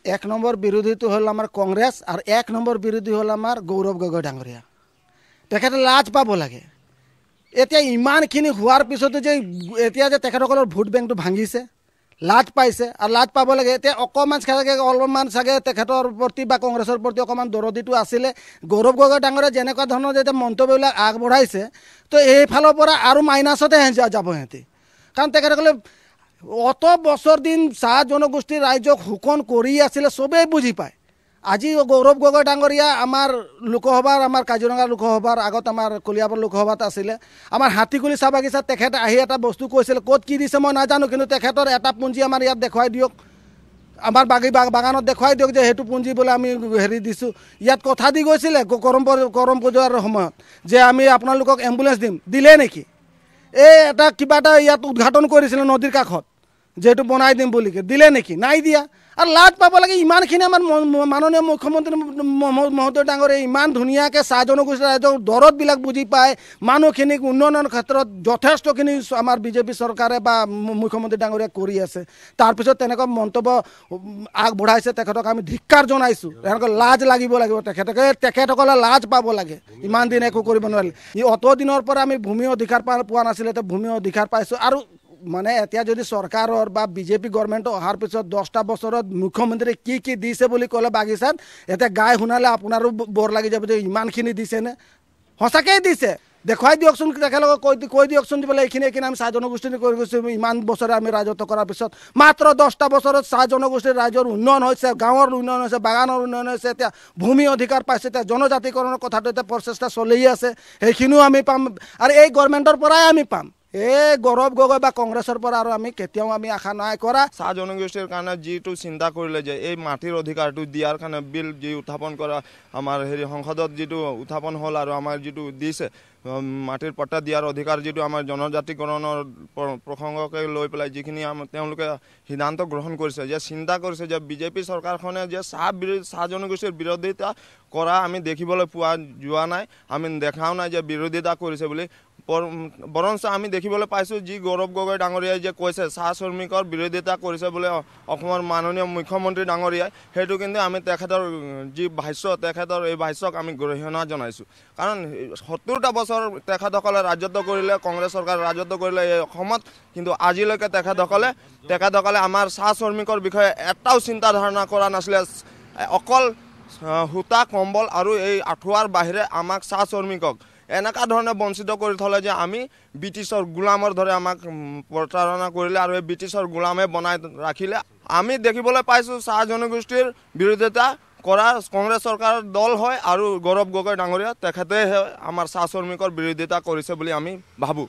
এক নম্বৰ বিৰোধীটো হ'ল আমাৰ কংগ্ৰেছ আৰু এক নম্বৰ বিৰোধী হ'ল আমাৰ গৌৰৱ গগৈ ডাঙৰীয়া। তেখেতে লাজ পাব লাগে। এতিয়া ইমানখিনি হোৱাৰ পিছতো যে এতিয়া যে তেখেতসকলৰ ভোট বেংকটো ভাঙিছে, লাজ পাইছে আৰু লাজ পাব লাগে। এতিয়া অলপমান চাগে তেখেতৰ প্ৰতি বা কংগ্ৰেছৰ প্ৰতি অকণমান দৰদীটো আছিলে। গৌৰৱ গগৈ ডাঙৰীয়া যেনেকুৱা ধৰণৰ যেতিয়া মন্তব্যবিলাক আগবঢ়াইছে, তো এইফালৰ পৰা আৰু মাইনাছতে যাব সিহঁতি। কাৰণ তেখেতসকলে অত বছৰ দিন চাহ জনগোষ্ঠীৰ ৰাইজক শোষণ কৰি আছিলে, চবেই বুজি পায়। আজি গৌৰৱ গগৈ ডাঙৰীয়া আমাৰ লোকসভাৰ, আমাৰ কাজিৰঙা লোকসভাৰ আগত আমাৰ কলিয়াবৰ লোকসভাত আছিলে। আমাৰ হাতীকুলি চাহ বাগিচাত তেখেতে আহি এটা বস্তু কৈছিলে, ক'ত কি দিছে মই নাজানো, কিন্তু তেখেতৰ এটা পুঞ্জি আমাৰ ইয়াত দেখুৱাই দিয়ক, আমাৰ বাগানত দেখুৱাই দিয়ক যে সেইটো পুঞ্জি বোলে আমি হেৰি দিছোঁ। ইয়াত কথা দি গৈছিলে কৰম পূজাৰ সময়ত যে আমি আপোনালোকক এম্বুলেঞ্চ দিম, দিলে নেকি? এই এটা কিবা এটা ইয়াত উদ্ঘাটন কৰিছিলে নদীৰ কাষত, যিহেতু বনাই দিম বুলি, দিলে নেকি? নাই দিয়া। আৰু লাজ পাব লাগে। ইমানখিনি আমাৰ মাননীয় মুখ্যমন্ত্ৰী মহোদয় ডাঙৰীয়া ইমান ধুনীয়াকৈ চাহ জনগোষ্ঠীৰ ৰাইজৰ দৰদবিলাক বুজি পায়, মানুহখিনিক উন্নয়নৰ ক্ষেত্ৰত যথেষ্টখিনি আমাৰ বিজেপি চৰকাৰে বা মুখ্যমন্ত্ৰী ডাঙৰীয়া কৰি আছে। তাৰপিছত তেনেকুৱা মন্তব্য আগবঢ়াইছে, তেখেতক আমি ধিক্কাৰ জনাইছোঁ। তেনেকৈ লাজ লাগিব তেখেতসকলে লাজ পাব লাগে। ইমান দিন একো কৰিব নোৱাৰিলে। অত দিনৰ পৰা আমি ভূমি অধিকাৰ পোৱা নাছিলে, এতিয়া ভূমি অধিকাৰ পাইছোঁ। আৰু মানে এতিয়া যদি চৰকাৰৰ বা বিজেপি গভৰ্ণমেণ্ট অহাৰ পিছত 10টা বছৰত মুখ্যমন্ত্ৰী কি দিছে বুলি ক'লে বাগিচাত, এতিয়া গাই শুনালে আপোনাৰো বৰ লাগি যাব যে ইমানখিনি দিছেনে? সঁচাকৈয়ে দিছে। দেখুৱাই দিয়কচোন, তেখেতলোকক কৈ দিয়কচোন বোলে এইখিনি আমি চাহ জনগোষ্ঠী কৰি গৈছোঁ। ইমান বছৰে আমি ৰাজত্ব কৰাৰ পিছত মাত্ৰ 10টা বছৰত চাহ জনগোষ্ঠীৰ ৰাইজৰ উন্নয়ন হৈছে, গাঁৱৰ উন্নয়ন হৈছে, বাগানৰ উন্নয়ন হৈছে, এতিয়া ভূমি অধিকাৰ পাইছে, এতিয়া জনজাতিকৰণৰ কথাটো এতিয়া প্ৰচেষ্টা চলি আছে, সেইখিনিও আমি পাম। আৰু এই গভৰ্ণমেণ্টৰ পৰাই আমি পাম। এই গৌৰৱ গগৈ বা কংগ্ৰেছৰ পৰা আৰু আমি কেতিয়াও আমি আশা নাই কৰা। চাহ জনগোষ্ঠীৰ কাৰণে যিটো চিন্তা কৰিলে যে এই মাটিৰ অধিকাৰটো দিয়াৰ কাৰণে বিল যি উত্থাপন কৰা আমাৰ সংসদত যিটো উত্থাপন হ'ল, আৰু আমাৰ যিটো দিছে মাটিৰ পট্টা দিয়াৰ অধিকাৰ, যিটো আমাৰ জনজাতিকৰণৰ প্ৰসংগকে লৈ পেলাই যিখিনি তেওঁলোকে সিদ্ধান্ত গ্ৰহণ কৰিছে, যে চিন্তা কৰিছে যে বিজেপি চৰকাৰখনে যে চাহ জনগোষ্ঠীৰ বিৰোধিতা কৰা আমি দেখিবলৈ পোৱা যোৱা নাই, আমি দেখাও নাই যে বিৰোধিতা কৰিছে বুলি। বৰঞ্চ আমি দেখিবলৈ পাইছোঁ যি গৌৰৱ গগৈ ডাঙৰীয়াই যে কৈছে চাহ শ্ৰমিকৰ বিৰোধিতা কৰিছে বোলে অসমৰ মাননীয় মুখ্যমন্ত্ৰী ডাঙৰীয়াই, সেইটো কিন্তু আমি তেখেতৰ যি ভাষ্য, তেখেতৰ এই ভাষ্যক আমি গৰিহণা জনাইছোঁ। কাৰণ 70টা বছৰ তেখেতসকলে ৰাজত্ব কৰিলে, কংগ্ৰেছ চৰকাৰ ৰাজত্ব কৰিলে এই অসমত, কিন্তু আজিলৈকে তেখেতসকলে আমাৰ চাহ শ্ৰমিকৰ বিষয়ে এটাও চিন্তা ধাৰণা কৰা নাছিলে। অকল সূতা, কম্বল আৰু এই আঁঠুৱাৰ বাহিৰে আমাক চাহ শ্ৰমিকক এনেকুৱা ধৰণে বঞ্চিত কৰি থ'লে যে আমি ব্ৰিটিছৰ গোলামৰ দৰে আমাক প্ৰতাৰণা কৰিলে আৰু এই ব্ৰিটিছৰ গোলামে বনাই ৰাখিলে। আমি দেখিবলৈ পাইছোঁ চাহ জনগোষ্ঠীৰ বিৰোধিতা কৰা কংগ্ৰেছ চৰকাৰৰ দল হয়, আৰু গৌৰৱ গগৈ ডাঙৰীয়া তেখেতেহে আমাৰ চাহ শ্ৰমিকৰ বিৰোধিতা কৰিছে বুলি আমি ভাবোঁ।